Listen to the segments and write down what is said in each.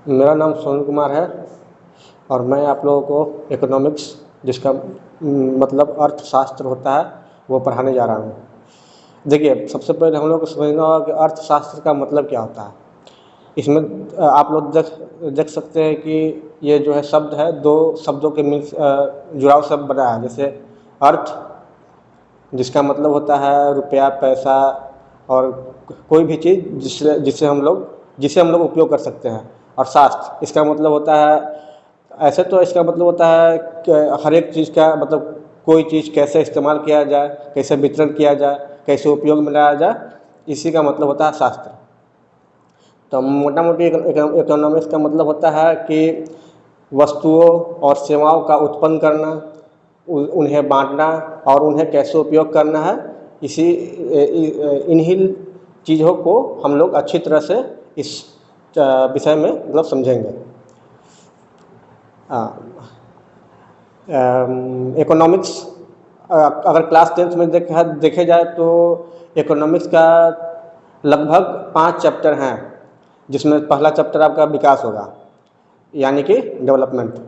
मेरा नाम सोनू कुमार है और मैं आप लोगों को इकोनॉमिक्स जिसका मतलब अर्थशास्त्र होता है वो पढ़ाने जा रहा हूँ। देखिए, सबसे पहले हम लोग को समझना होगा कि अर्थशास्त्र का मतलब क्या होता है। इसमें आप लोग देख देख सकते हैं कि ये जो है शब्द है, दो शब्दों के मिल जुड़ाव शब्द बना है। जैसे अर्थ, जिसका मतलब होता है रुपया, पैसा और कोई भी चीज़ जिसे हम लोग उपयोग कर सकते हैं। और शास्त्र, इसका मतलब होता है, ऐसे तो इसका मतलब होता है कि हर एक चीज़ का मतलब कोई चीज़ कैसे इस्तेमाल किया जाए, कैसे वितरण किया जाए, कैसे उपयोग में लाया जाए, इसी का मतलब होता है शास्त्र। तो मोटा मोटी इकोनॉमिक्स का मतलब होता है कि वस्तुओं और सेवाओं का उत्पन्न करना, उन्हें बांटना और उन्हें कैसे उपयोग करना है। इन्हीं चीज़ों को हम लोग अच्छी तरह से इस विषय में मतलब समझेंगे। इकोनॉमिक्स अगर क्लास 10th में देखे जाए तो इकोनॉमिक्स का लगभग 5 चैप्टर हैं, जिसमें पहला चैप्टर आपका विकास होगा, यानी कि डेवलपमेंट।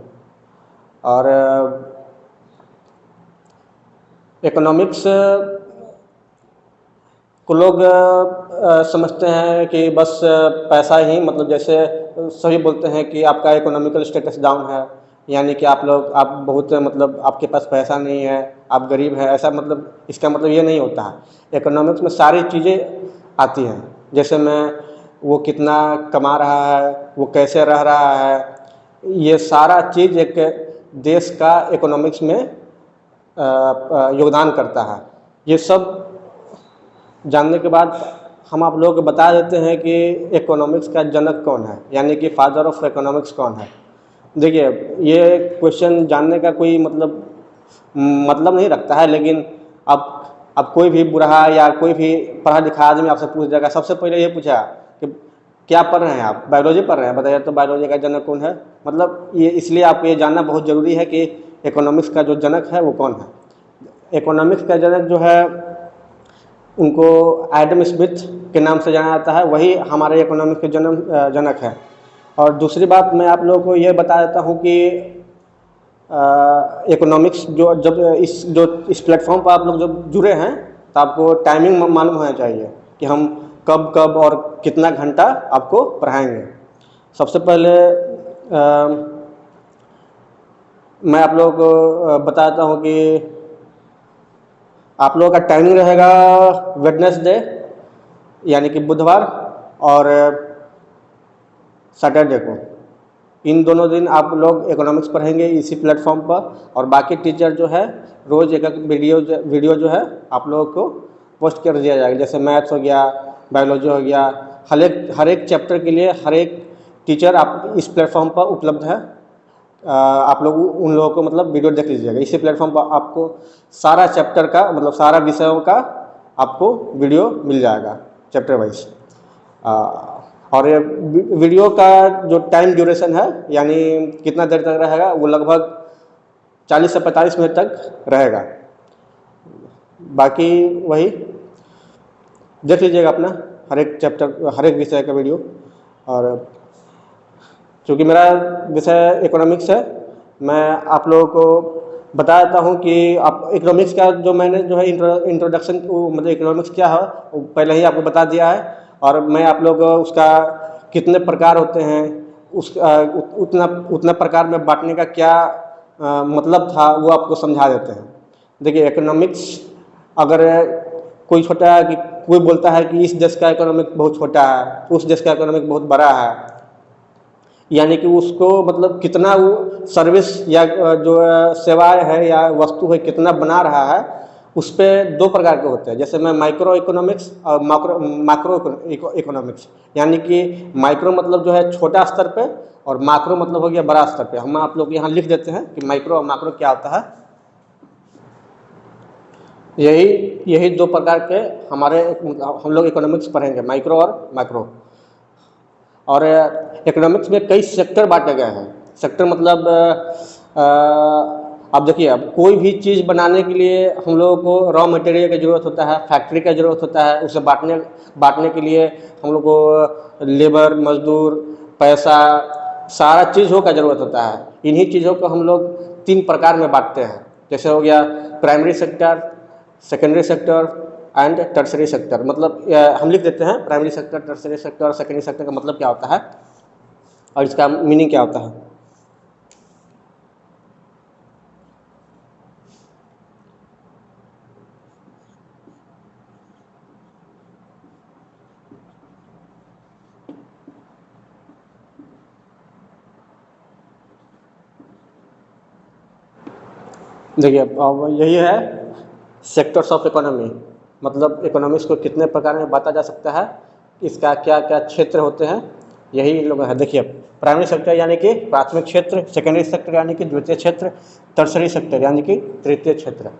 और इकोनॉमिक्स को लोग समझते हैं कि बस पैसा ही, मतलब जैसे सभी बोलते हैं कि आपका इकोनॉमिकल स्टेटस डाउन है, यानी कि आप बहुत मतलब आपके पास पैसा नहीं है, आप गरीब हैं, ऐसा मतलब इसका मतलब ये नहीं होता है। इकोनॉमिक्स में सारी चीज़ें आती हैं, जैसे वो कितना कमा रहा है, वो कैसे रह रहा है, ये सारा चीज़ एक देश का इकोनॉमिक्स में योगदान करता है। ये सब जानने के बाद हम आप लोगों को बता देते हैं कि इकोनॉमिक्स का जनक कौन है, यानी कि फादर ऑफ इकोनॉमिक्स कौन है। देखिए, ये क्वेश्चन जानने का कोई मतलब नहीं रखता है, लेकिन अब कोई भी बूढ़ा या कोई भी पढ़ा लिखा आदमी आपसे पूछ जाएगा, सबसे पहले ये पूछा कि क्या पढ़ रहे हैं आप, बायोलॉजी पढ़ रहे हैं, बताइए तो बायोलॉजी का जनक कौन है। मतलब ये इसलिए आपको ये जानना बहुत ज़रूरी है कि इकोनॉमिक्स का जो जनक है वो कौन है। इकोनॉमिक्स का जनक जो है, उनको एडम स्मिथ के नाम से जाना जाता है, वही हमारे इकोनॉमिक्स के जनक है। और दूसरी बात मैं आप लोगों को ये बता देता हूँ कि इकोनॉमिक्स इस प्लेटफॉर्म पर आप लोग जब जुड़े हैं तो आपको टाइमिंग मालूम होना चाहिए कि हम कब कब और कितना घंटा आपको पढ़ाएंगे। सबसे पहले मैं आप लोगों को बताता हूँ कि आप लोगों का टाइमिंग रहेगा वेडनेसडे यानी कि बुधवार और सैटरडे को। इन दोनों दिन आप लोग इकोनॉमिक्स पढ़ेंगे इसी प्लेटफॉर्म पर, और बाकी टीचर जो है रोज़ एक वीडियो जो है आप लोगों को पोस्ट कर दिया जाएगा। जैसे मैथ्स हो गया, बायोलॉजी हो गया, हर एक चैप्टर के लिए हर एक टीचर आप इस प्लेटफॉर्म पर उपलब्ध है। आप लोग उन लोगों को मतलब वीडियो देख लीजिएगा। इसी प्लेटफॉर्म पर आपको सारा चैप्टर का मतलब सारा विषयों का आपको वीडियो मिल जाएगा चैप्टर वाइज। और ये वीडियो का जो टाइम ड्यूरेशन है, यानी कितना देर तक रहेगा, वो लगभग 40 से 45 मिनट तक रहेगा। बाकी वही देख लीजिएगा अपना हर एक चैप्टर, हर एक विषय का वीडियो। और चूँकि मेरा विषय इकोनॉमिक्स है, मैं आप लोगों को बता देता हूँ कि आप इकोनॉमिक्स का जो मैंने जो है इंट्रोडक्शन मतलब इकोनॉमिक्स क्या है वो पहले ही आपको बता दिया है। और मैं आप लोग उसका कितने प्रकार होते हैं, उतना प्रकार में बांटने का क्या मतलब था वो आपको समझा देते हैं। देखिए, इकोनॉमिक्स अगर कोई छोटा है कि कोई बोलता है कि इस देश का इकोनॉमिक बहुत छोटा है, उस देश का इकोनॉमिक बहुत बड़ा है, यानी कि उसको मतलब कितना वो सर्विस या जो सेवाएं है या वस्तु है कितना बना रहा है, उस पर 2 प्रकार के होते हैं। जैसे मैं माइक्रो इकोनॉमिक्स और मैक्रो इकोनॉमिक्स, यानी कि माइक्रो मतलब जो है छोटा स्तर पे और मैक्रो मतलब हो गया बड़ा स्तर पे। हम आप लोग यहाँ लिख देते हैं कि माइक्रो और मैक्रो क्या होता है। यही 2 प्रकार के हम लोग इकोनॉमिक्स पढ़ेंगे, माइक्रो और मैक्रो। और इकोनॉमिक्स में कई सेक्टर बांटे गए हैं। सेक्टर मतलब अब देखिए, अब कोई भी चीज़ बनाने के लिए हम लोगों को रॉ मटेरियल की ज़रूरत होता है, फैक्ट्री का ज़रूरत होता है। उसे बांटने के लिए हम लोग को लेबर, मजदूर, पैसा सारा चीज़ों का ज़रूरत होता है। इन्हीं चीज़ों को हम लोग 3 प्रकार में बांटते हैं। जैसे हो गया primary sector, secondary sector and tertiary sector. मतलब हम लिख देते हैं प्राइमरी सेक्टर, टर्सरी सेक्टर और सेकेंडरी सेक्टर का मतलब क्या होता है और इसका मीनिंग क्या होता है। देखिए अब यही है सेक्टर्स ऑफ इकोनॉमी। मतलब इकोनॉमिक्स को कितने प्रकार में बांटा जा सकता है, इसका क्या क्या क्षेत्र होते हैं, यही लोग है। देखिए प्राइमरी सेक्टर यानी कि प्राथमिक क्षेत्र, सेकेंडरी सेक्टर यानी कि द्वितीय क्षेत्र, टर्सरी सेक्टर यानी कि तृतीय क्षेत्र।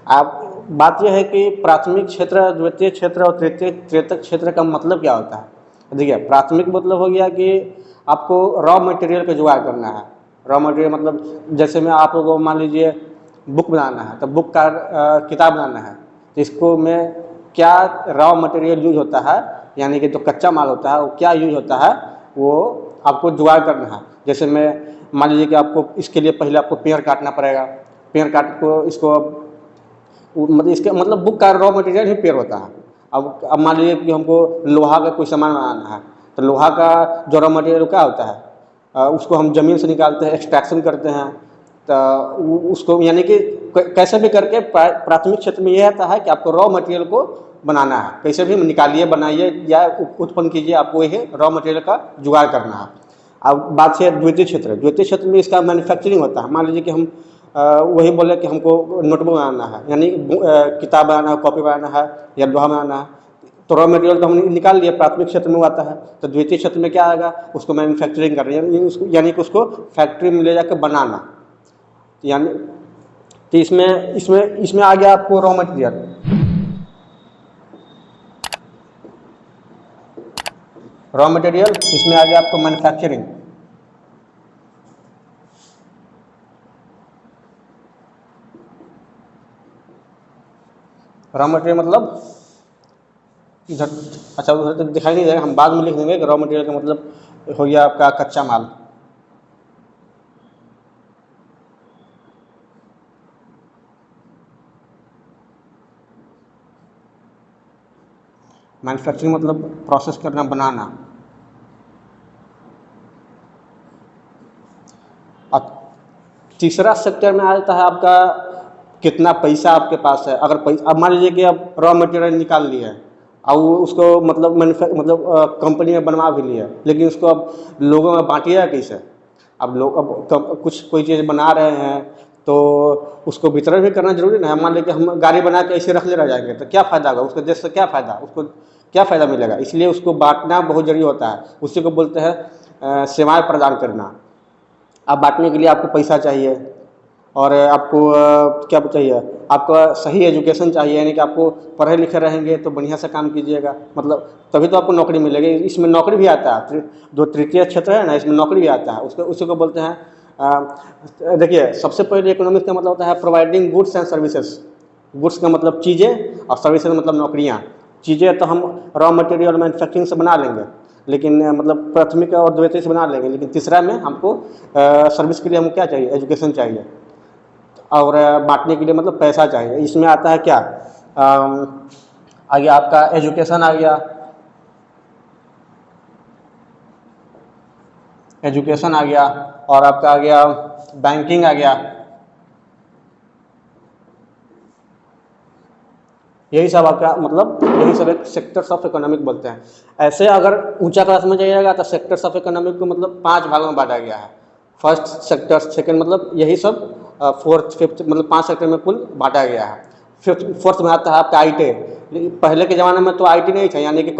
अब बात यह है कि प्राथमिक क्षेत्र, द्वितीय क्षेत्र और तृतीय क्षेत्र का मतलब क्या होता है। देखिए प्राथमिक मतलब हो गया कि आपको रॉ मटेरियल का जुगाड़ करना है। रॉ मटेरियल मतलब जैसे में आप लोगों को मान लीजिए बुक बनाना है, तो बुक का किताब बनाना है, तो इसको में क्या रॉ मटेरियल यूज होता है, यानी कि जो कच्चा माल होता है वो क्या यूज होता है, वो आपको जुगाड़ करना है। जैसे मैं मान लीजिए कि आपको इसके लिए पहले आपको पेड़ काटना पड़ेगा। पेड़ काट को इसको मतलब इसके मतलब बुक का रॉ मटेरियल ही पेड़ होता है। अब मान लीजिए कि हमको लोहा का कोई सामान बनाना है, तो लोहा का जो रॉ मटेरियल क्या होता है, उसको हम ज़मीन से निकालते हैं, एक्सट्रैक्शन करते हैं। तो उसको यानी कि कैसे भी करके प्राथमिक क्षेत्र में यह आता है कि आपको रॉ मटेरियल को बनाना है, कैसे भी निकालिए, बनाइए या उत्पन्न कीजिए, आपको यह रॉ मटेरियल का जुगाड़ करना है। अब बात है द्वितीय क्षेत्र। द्वितीय क्षेत्र में इसका मैन्युफैक्चरिंग होता है। मान लीजिए कि हम वही बोले कि हमको नोटबुक बनाना है, यानी किताब बनाना है, कॉपी बनाना है या लोहा बनाना है, तो रॉ मटेरियल तो हम निकाल लिए, प्राथमिक क्षेत्र में आता है। तो द्वितीय क्षेत्र में क्या आएगा, उसको मैन्युफैक्चरिंग कर रहे हैं, यानी कि उसको फैक्ट्री में ले जाकर बनाना। यानी तो इसमें इसमें इसमें आ गया आपको रॉ मटेरियल। रॉ मटेरियल इसमें आ गया आपको मैन्युफैक्चरिंग। रॉ मटेरियल मतलब इधर, अच्छा उधर तो दिखाई नहीं देगा, हम बाद में लिख देंगे कि रॉ मटेरियल का मतलब हो गया आपका कच्चा माल। मैन्युफैक्चरिंग मतलब प्रोसेस करना, बनाना। अब तीसरा सेक्टर में आ जाता है आपका कितना पैसा आपके पास है। अगर पैसा, अब मान लीजिए कि आप रॉ मटेरियल निकाल लिए हैं और उसको मतलब मतलब कंपनी में बनवा भी लिया, लेकिन उसको अब लोगों में बांटिएगा कैसे। अब लोग अब कुछ कोई चीज़ बना रहे हैं तो उसको वितरण भी करना जरूरी नहीं है। मान लीजिए कि हम गाड़ी बना के ऐसे रख ले रह जाएंगे तो क्या फ़ायदा होगा, उसके देश से क्या फ़ायदा, उसको क्या फ़ायदा मिलेगा। इसलिए उसको बांटना बहुत जरूरी होता है। उसी को बोलते हैं सेवाएं प्रदान करना। अब बांटने के लिए आपको पैसा चाहिए और आपको क्या चाहिए, आपको सही एजुकेशन चाहिए, यानी कि आपको पढ़े लिखे रहेंगे तो बढ़िया से काम कीजिएगा, मतलब तभी तो आपको नौकरी मिलेगी। इसमें नौकरी भी आता है, जो तृतीय क्षेत्र है ना, इसमें नौकरी भी आता है। उसको उसी को बोलते हैं देखिए सबसे पहले इकोनॉमिक्स का मतलब होता है providing goods and services. Goods का मतलब चीज़ें और सर्विसेज मतलब नौकरियाँ। चीज़ें तो हम रॉ मटेरियल मैन्युफैक्चरिंग से बना लेंगे, लेकिन मतलब प्राथमिक और द्वितीय से बना लेंगे, लेकिन तीसरा में हमको सर्विस के लिए हमको क्या चाहिए, एजुकेशन चाहिए। और बांटने के लिए मतलब पैसा चाहिए। इसमें आता है क्या, आ गया आपका एजुकेशन आ गया, एजुकेशन आ गया, और आपका आ गया बैंकिंग आ गया। यही सब आपका मतलब यही सब एक सेक्टर्स ऑफ इकोनॉमिक बोलते हैं। ऐसे अगर ऊंचा क्लास में जाइएगा तो सेक्टर्स ऑफ इकोनॉमिक को मतलब 5 भागों में बांटा गया है। फर्स्ट सेक्टर, सेकंड मतलब यही सब, फोर्थ फिफ्थ मतलब 5 सेक्टर में कुल बांटा गया है। फोर्थ में आता है आपका आईटी। पहले के ज़माने में तो आईटी नहीं था, यानी कि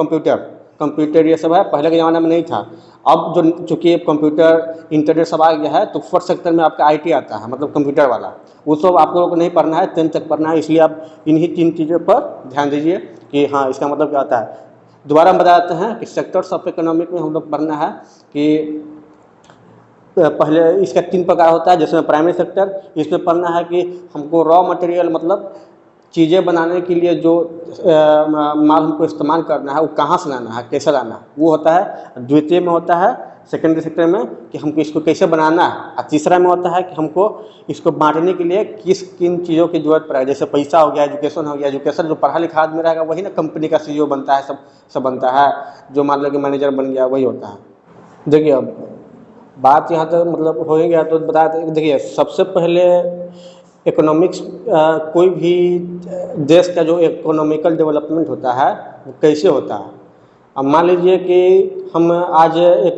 कंप्यूटर ये सब है, पहले के ज़माने में नहीं था। अब जो चूँकि कंप्यूटर इंटरनेट सब आ गया है तो फोर्थ सेक्टर में आपका आईटी आता है, मतलब कंप्यूटर वाला। वो सब आप लोगों को नहीं पढ़ना है, 10th तक पढ़ना है, इसलिए आप इन्हीं 3 चीज़ों पर ध्यान दीजिए कि हाँ इसका मतलब क्या होता है। दोबारा हम बता देते हैं कि सेक्टर्स ऑफ इकोनॉमिक में हम लोग पढ़ना है कि पहले इसका 3 प्रकार होता है। जिसमें प्राइमरी सेक्टर, इसमें पढ़ना है कि हमको रॉ मटेरियल मतलब चीज़ें बनाने के लिए जो माल हमको इस्तेमाल करना है वो कहाँ से लाना है, कैसे लाना है, वो होता है। द्वितीय में होता है सेकेंडरी सेक्टर में कि हमको इसको कैसे बनाना है, और तीसरा में होता है कि हमको इसको बांटने के लिए किन चीज़ों की जरूरत पड़ेगी। जैसे पैसा हो गया, एजुकेशन हो गया। एजुकेशन जो पढ़ा लिखा आदमी रहेगा वही ना कंपनी का CEO बनता है, सब बनता है। जो मान लो कि मैनेजर बन गया वही होता है। देखिए अब बात यहाँ तक मतलब हो ही गया तो बता देखिए, सबसे पहले इकोनॉमिक्स कोई भी देश का जो इकोनॉमिकल डेवलपमेंट होता है वो कैसे होता है। अब मान लीजिए कि हम आज एक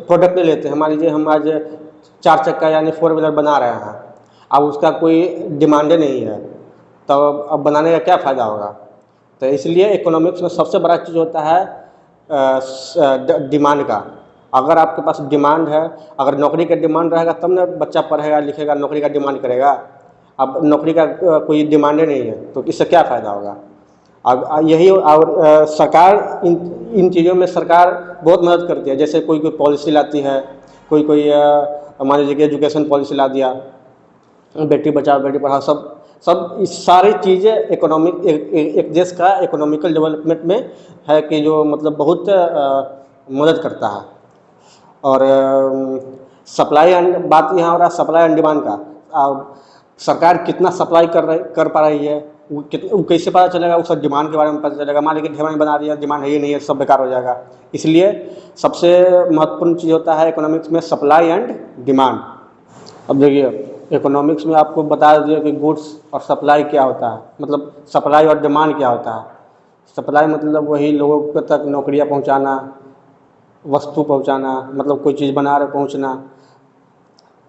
प्रोडक्ट ले लेते हैं, मान लीजिए हम आज 4 चक्का यानी 4 व्हीलर बना रहे हैं, अब उसका कोई डिमांड नहीं है, तो अब बनाने का क्या फ़ायदा होगा। तो इसलिए इकोनॉमिक्स में सबसे बड़ा चीज़ होता है डिमांड का। अगर आपके पास डिमांड है, अगर नौकरी का डिमांड रहेगा तब ना बच्चा पढ़ेगा लिखेगा, नौकरी का डिमांड करेगा। अब नौकरी का कोई डिमांड नहीं है तो इससे क्या फ़ायदा होगा। अब यही और सरकार इन चीज़ों में सरकार बहुत मदद करती है। जैसे कोई पॉलिसी लाती है, कोई मान लीजिए कि एजुकेशन पॉलिसी ला दिया, बेटी बचाओ बेटी पढ़ाओ, सब इस सारी चीज़ें इकोनॉमिक एक देश का इकोनॉमिकल डेवलपमेंट में है कि जो मतलब बहुत मदद करता है। और सप्लाई एंड बात यहाँ हो रहा है सप्लाई एंड डिमांड का। सरकार कितना सप्लाई कर पा रही है वो कैसे पता चलेगा, उसका डिमांड के बारे में पता चलेगा। मान लीजिए डिमांड बना रही है, डिमांड है ही नहीं है, सब बेकार हो जाएगा। इसलिए सबसे महत्वपूर्ण चीज़ होता है इकोनॉमिक्स में सप्लाई एंड डिमांड। अब देखिए इकोनॉमिक्स में आपको बता दिया कि गुड्स और सप्लाई क्या होता है, मतलब सप्लाई और डिमांड क्या होता है। सप्लाई मतलब वही लोगों तक नौकरियाँ पहुँचाना, वस्तु पहुँचाना, मतलब कोई चीज़ बना रहे पहुँचना।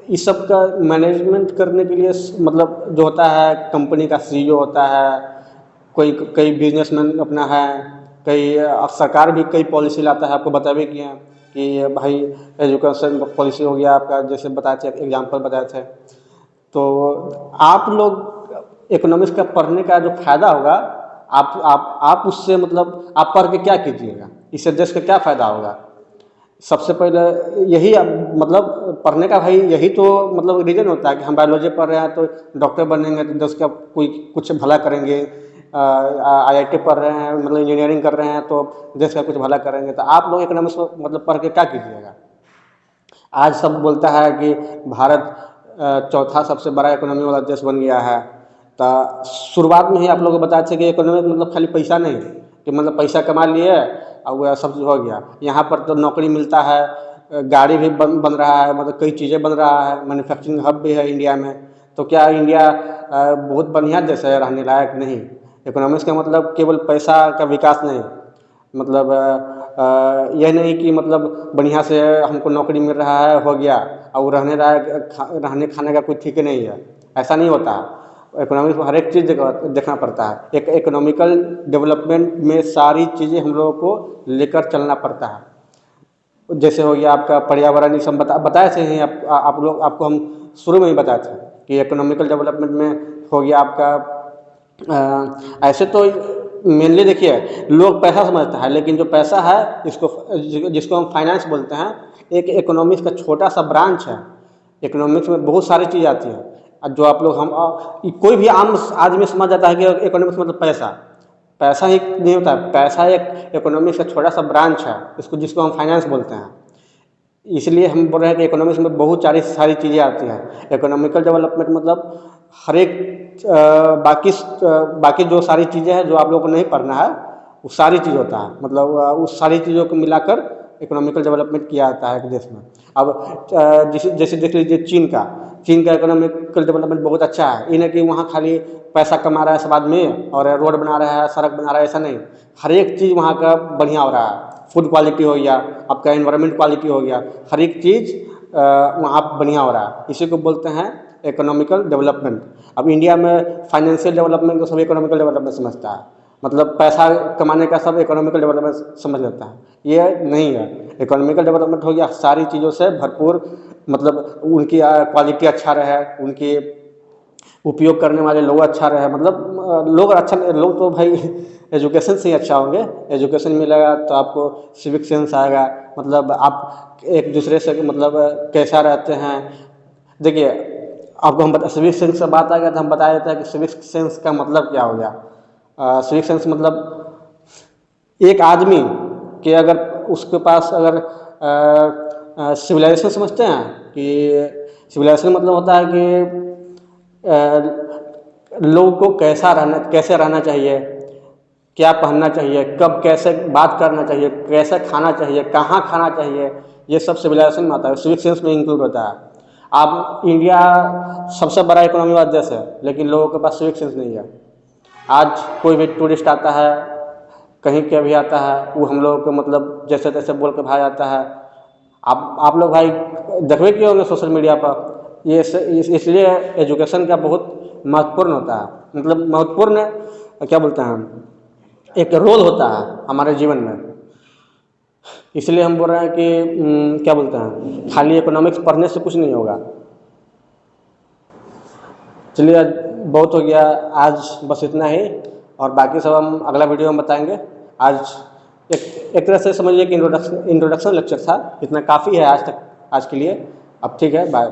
इस सब का मैनेजमेंट करने के लिए मतलब जो होता है कंपनी का CEO होता है, कई बिजनेसमैन अपना है, सरकार भी कई पॉलिसी लाता है। आपको बता भी किए हैं कि भाई एजुकेशन पॉलिसी हो गया आपका, जैसे बताए थे एग्जाम्पल बताए थे। तो आप लोग इकोनॉमिक्स का पढ़ने का जो फ़ायदा होगा, आप उससे मतलब आप पढ़ के क्या कीजिएगा, इससे देश का क्या फ़ायदा होगा। सबसे पहले यही मतलब पढ़ने का भाई यही तो मतलब रीज़न होता है कि हम बायोलॉजी पढ़ रहे हैं तो डॉक्टर बनेंगे तो देश का कुछ भला करेंगे। IIT पढ़ रहे हैं मतलब इंजीनियरिंग कर रहे हैं तो देश का कुछ भला करेंगे। तो आप लोग इकोनॉमिक्स मतलब पढ़ के क्या कीजिएगा। आज सब बोलता है कि भारत चौथा सबसे बड़ा इकोनॉमी वाला देश बन गया है। तो शुरुआत में ही आप लोगों को बताया था कि इकोनॉमिक मतलब खाली पैसा नहीं कि मतलब पैसा कमा लिए और वह सब चीज़ हो गया। यहाँ पर तो नौकरी मिलता है, गाड़ी भी बन रहा है, मतलब कई चीज़ें बन रहा है, मैन्युफैक्चरिंग हब भी है इंडिया में। तो क्या इंडिया बहुत बढ़िया देश है रहने लायक? नहीं। इकोनॉमिक्स का मतलब केवल पैसा का विकास नहीं, मतलब यह नहीं कि मतलब बढ़िया से हमको नौकरी मिल रहा है हो गया और रहने खाने का कोई ठीक नहीं है, ऐसा नहीं होता है। इकोनॉमिक्स में हर एक चीज़ देखना पड़ता है। एक इकोनॉमिकल डेवलपमेंट में सारी चीज़ें हम लोगों को लेकर चलना पड़ता है। जैसे हो गया आपका पर्यावरण, सब बताए थे ही आपको हम शुरू में ही बताए थे कि इकोनॉमिकल डेवलपमेंट में हो गया आपका ऐसे तो मेनली देखिए लोग पैसा समझता है, लेकिन जो पैसा है जिसको हम फाइनेंस बोलते हैं, एक इकोनॉमिक्स का छोटा सा ब्रांच है। इकोनॉमिक्स में बहुत सारी चीज़ आती है जो आप लोग कोई भी आम आदमी समझ जाता है कि इकोनॉमिक्स मतलब पैसा ही नहीं होता है। पैसा एक इकोनॉमिक्स का छोटा सा ब्रांच है, जिसको हम फाइनेंस बोलते हैं। इसलिए हम बोल रहे हैं कि इकोनॉमिक्स में बहुत सारी चीज़ें आती हैं। इकोनॉमिकल डेवलपमेंट मतलब हर एक बाकी जो सारी चीज़ें हैं जो आप लोगों को नहीं पढ़ना है वो सारी चीज़ होता है, मतलब उस सारी चीज़ों को मिलाकर इकोनॉमिकल डेवलपमेंट किया जाता है एक देश में। अब जैसे देख लीजिए चीन का इकोनॉमिकल डेवलपमेंट बहुत अच्छा है। ये नहीं कि वहाँ खाली पैसा कमा रहा है सब आदमी और रोड बना रहा है, सड़क बना रहा है, ऐसा नहीं। हर एक चीज़ वहाँ का बढ़िया हो रहा है। फूड क्वालिटी हो गया, आपका एनवायरनमेंट क्वालिटी हो गया, हर एक चीज़ वहाँ बढ़िया हो रहा है। इसी को बोलते हैं इकोनॉमिकल डेवलपमेंट। अब इंडिया में फाइनेंशियल डेवलपमेंट को सब इकोनॉमिकल डेवलपमेंट समझता है, मतलब पैसा कमाने का सब इकोनॉमिकल डेवलपमेंट समझ लेता है। ये नहीं है। इकोनॉमिकल डेवलपमेंट हो गया सारी चीज़ों से भरपूर, मतलब उनकी क्वालिटी अच्छा रहे, उनकी उपयोग करने वाले लोग अच्छा रहे, मतलब लोग तो भाई एजुकेशन से ही अच्छा होंगे। एजुकेशन मिलेगा तो आपको सिविक सेंस आएगा, मतलब आप एक दूसरे से मतलब कैसा रहते हैं। देखिए आपको हम सिविक सेंस से बात आ गया तो हम बता देते हैं कि सिविक सेंस का मतलब क्या हो गया। सिविक सेंस मतलब एक आदमी के अगर उसके पास अगर सिविलाइजेशन समझते हैं कि सिविलाइजेशन मतलब होता है कि लोगों को कैसे रहना चाहिए, क्या पहनना चाहिए, कब कैसे बात करना चाहिए, कैसे खाना चाहिए, कहाँ खाना चाहिए, ये सब सिविलाइजेशन में आता है, सिविक सेंस में इंक्लूड होता है। आप इंडिया सबसे बड़ा इकोनॉमी वाला देश है, लेकिन लोगों के पास सिविक सेंस नहीं है। आज कोई भी टूरिस्ट आता है, कहीं के भी आता है, वो हम लोगों को मतलब जैसे तैसे बोल के भाग जाता है। आप लोग भाई देखबे किए होंगे सोशल मीडिया पर, ये इसलिए एजुकेशन का बहुत महत्वपूर्ण होता है, मतलब महत्वपूर्ण क्या बोलते हैं हम, एक रोल होता है हमारे जीवन में। इसलिए हम बोल रहे हैं कि क्या बोलते हैं, खाली इकोनॉमिक्स पढ़ने से कुछ नहीं होगा। चलिए बहुत हो गया, आज बस इतना ही, और बाकी सब हम अगला वीडियो में बताएंगे। आज एक तरह से समझिए कि इंट्रोडक्शन लेक्चर था, इतना काफ़ी है आज के लिए। अब ठीक है, बाय।